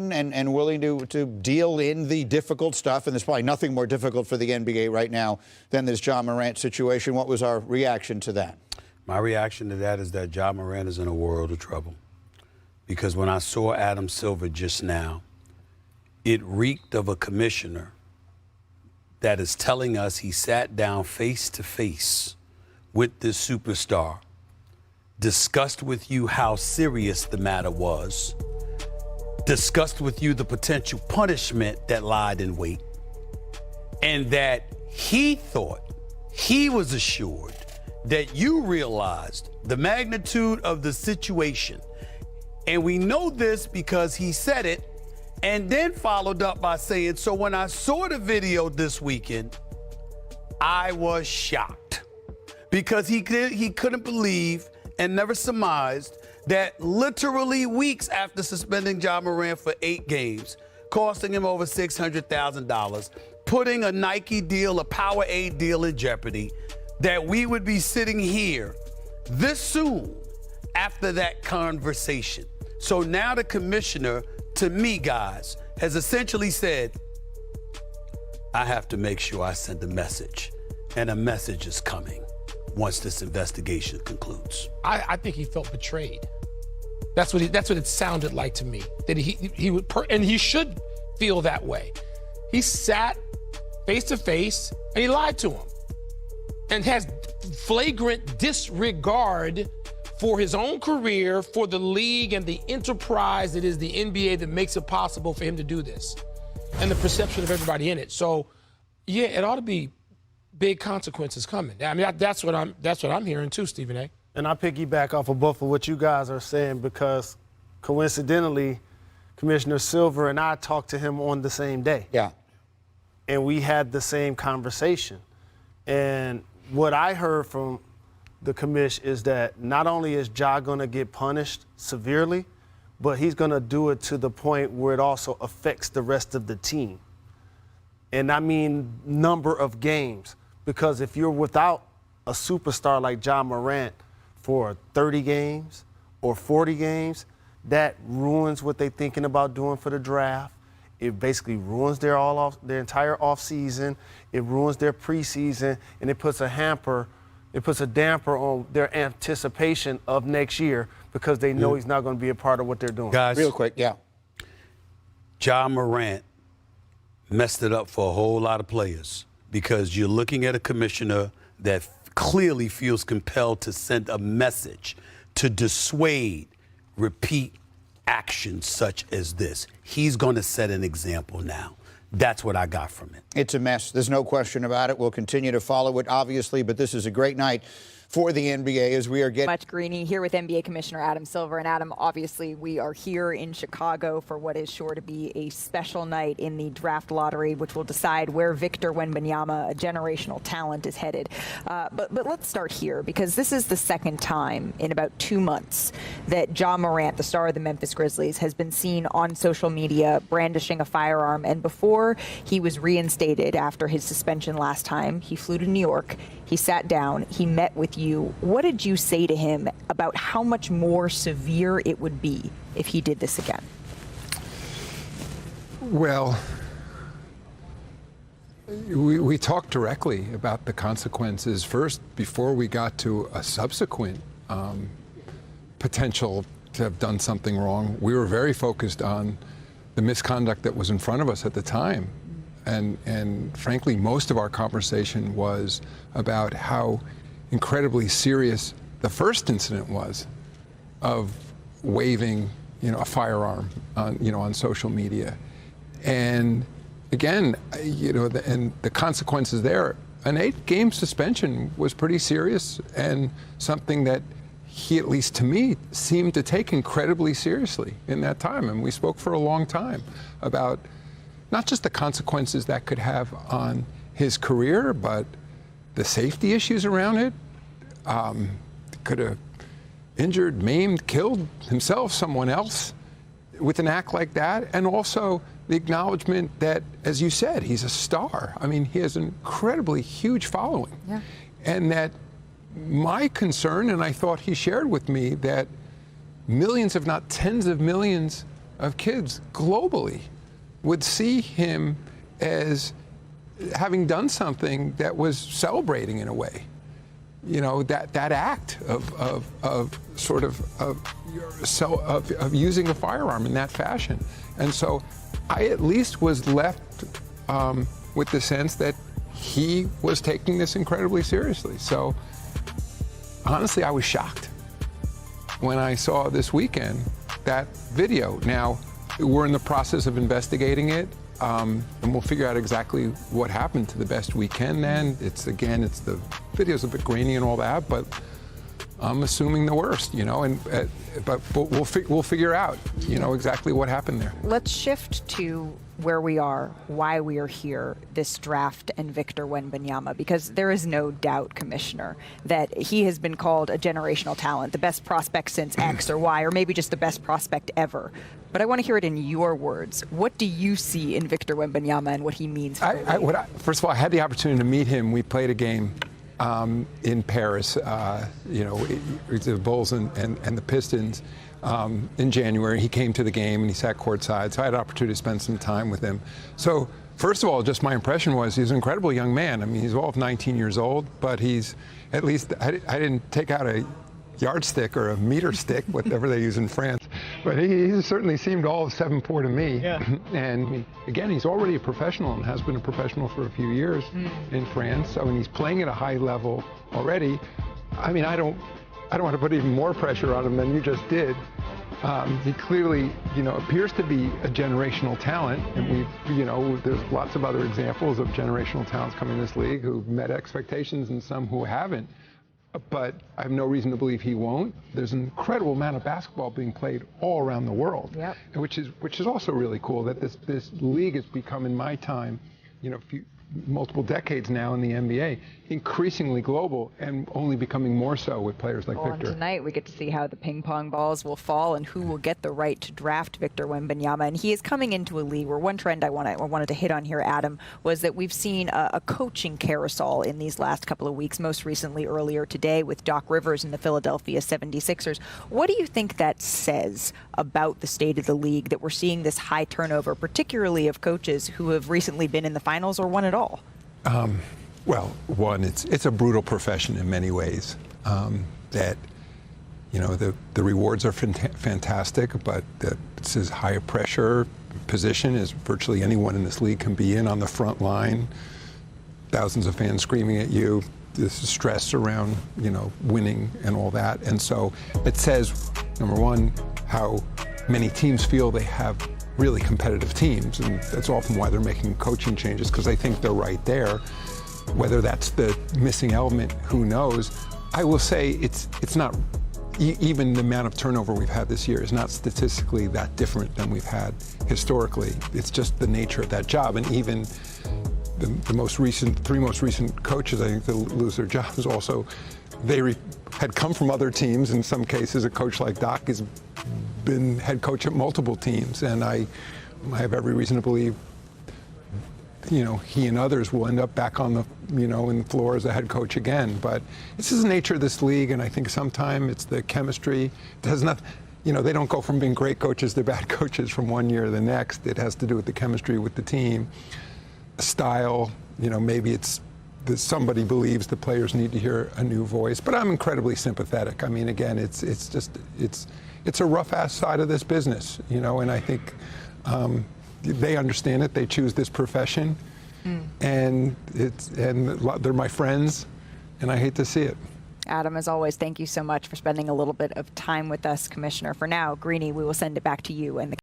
and willing to deal in the difficult stuff, and there's probably nothing more difficult for the NBA right now than this Ja Morant situation. What was our reaction to that? My reaction to that is that Ja Morant is in a world of trouble. Because when I saw Adam Silver just now, it reeked of a commissioner that is telling us he sat down face to face with this superstar, discussed with you how serious the matter was, discussed with you the potential punishment that lied in wait, and that he thought, he was assured that you realized the magnitude of the situation. And we know this because he said it and then followed up by saying, so when I saw the video this weekend, I was shocked because he couldn't believe and never surmised that literally weeks after suspending Ja Morant for 8 games, costing him over $600,000, putting a Nike deal, a Powerade deal in jeopardy, that we would be sitting here this soon after that conversation. So now the commissioner, to me, guys, has essentially said, I have to make sure I send a message, and a message is coming once this investigation concludes. I think he felt betrayed. That's what it sounded like to me. That he would, and he should feel that way. He sat face to face and he lied to him, and has flagrant disregard for his own career, for the league and the enterprise that is the NBA that makes it possible for him to do this, and the perception of everybody in it. So, yeah, it ought to be big consequences coming. I mean, that's what I'm hearing too, Stephen A. And I piggyback off of both of what you guys are saying, because coincidentally, Commissioner Silver and I talked to him on the same day. Yeah. And we had the same conversation. And what I heard from the commish is that not only is Ja going to get punished severely, but he's going to do it to the point where it also affects the rest of the team. And I mean number of games, because if you're without a superstar like Ja Morant for 30 games or 40 games, that ruins what they're thinking about doing for the draft. It basically ruins their entire offseason. It ruins their preseason, and it puts a damper on their anticipation of next year, because they know he's not going to be a part of what they're doing. Guys, real quick, yeah. Ja Morant messed it up for a whole lot of players, because you're looking at a commissioner that clearly feels compelled to send a message to dissuade repeat actions such as this. He's going to set an example now. That's what I got from it. It's a mess. There's no question about it. We'll continue to follow it, obviously, but this is a great night for the NBA as we are getting much. Greeny here with NBA Commissioner Adam Silver. And Adam, obviously we are here in Chicago for what is sure to be a special night in the draft lottery, which will decide where Victor Wembanyama, a generational talent, is headed. But let's start here, because this is the second time in about 2 months that Ja Morant, the star of the Memphis Grizzlies, has been seen on social media brandishing a firearm. And before he was reinstated after his suspension last time, he flew to New York. He sat down, he met with you. What did you say to him about how much more severe it would be if he did this again? Well, we talked directly about the consequences first before we got to a subsequent potential to have done something wrong. We were very focused on the misconduct that was in front of us at the time. And frankly, most of our conversation was about how incredibly serious the first incident was of waving, a firearm on social media. And again, and the consequences there, an 8-game suspension was pretty serious, and something that he, at least to me, seemed to take incredibly seriously in that time. And we spoke for a long time about not just the consequences that could have on his career, but the safety issues around it. Could have injured, maimed, killed himself, someone else with an act like that. And also the acknowledgement that, as you said, he's a star. I mean, he has an incredibly huge following. Yeah. And that my concern, and I thought he shared with me, that millions, if not tens of millions of kids globally would see him as having done something that was celebrating in a way. You know, that act of using a firearm in that fashion. And so I at least was left with the sense that he was taking this incredibly seriously. So honestly, I was shocked when I saw this weekend that video. Now, we're in the process of investigating it, and we'll figure out exactly what happened to the best we can then. The video's a bit grainy and all that, but I'm assuming the worst, you know, but we'll figure out, you know, exactly what happened there. Let's shift to where we are, why we are here, this draft and Victor Wembanyama, because there is no doubt, Commissioner, that he has been called a generational talent, the best prospect since X or Y, or maybe just the best prospect ever. But I want to hear it in your words. What do you see in Victor Wembanyama and what he means for the league? First of all, I had the opportunity to meet him. We played a game in Paris, you know, the Bulls and the Pistons in January. He came to the game and he sat courtside, so I had an opportunity to spend some time with him. So first of all, just my impression was he's an incredible young man. I mean, he's all of 19 years old, but he's at least, I didn't take out a yardstick or a meter stick, whatever they use in France, but he certainly seemed all of 7'4" to me. Yeah. And I mean, again, he's already a professional and has been a professional for a few years in France. So, and he's playing at a high level already. I mean, I don't want to put even more pressure on him than you just did. He clearly, you know, appears to be a generational talent, and there's lots of other examples of generational talents coming in this league who've met expectations and some who haven't. But I have no reason to believe he won't. There's an incredible amount of basketball being played all around the world, yep. which is also really cool that this league has become, in my time, you know, multiple decades now in the NBA, increasingly global and only becoming more so with players like Victor. And tonight we get to see how the ping pong balls will fall and who will get the right to draft Victor Wembanyama. And he is coming into a league where one trend I wanted to hit on here, Adam, was that we've seen a coaching carousel in these last couple of weeks, most recently earlier today with Doc Rivers and the Philadelphia 76ers. What do you think that says about the state of the league, that we're seeing this high turnover, particularly of coaches who have recently been in the finals or won it all? Well, one, it's a brutal profession in many ways. That, you know, the rewards are fantastic, but it's as high a pressure position as virtually anyone in this league can be in, on the front line. Thousands of fans screaming at you. This stress around, you know, winning and all that. And so it says, number one, how many teams feel they have really competitive teams, and that's often why they're making coaching changes, because they think they're right there. Whether that's the missing element, who knows? I will say it's not, even the amount of turnover we've had this year is not statistically that different than we've had historically. It's just the nature of that job. And even the three most recent coaches, I think, that lose their jobs also, they had come from other teams. In some cases, a coach like Doc has been head coach at multiple teams, and I have every reason to believe, you know, he and others will end up back on the, you know, in the floor as a head coach again. But this is the nature of this league, and I think sometimes it's the chemistry. It has nothing, you know, they don't go from being great coaches to bad coaches from one year to the next. It has to do with the chemistry with the team, style. You know, maybe it's that somebody believes the players need to hear a new voice. But I'm incredibly sympathetic. I mean, again, it's a rough-ass side of this business, you know, and I think they understand it. They choose this profession, and they're my friends, and I hate to see it. Adam, as always, thank you so much for spending a little bit of time with us, Commissioner. For now, Greeny, we will send it back to you and the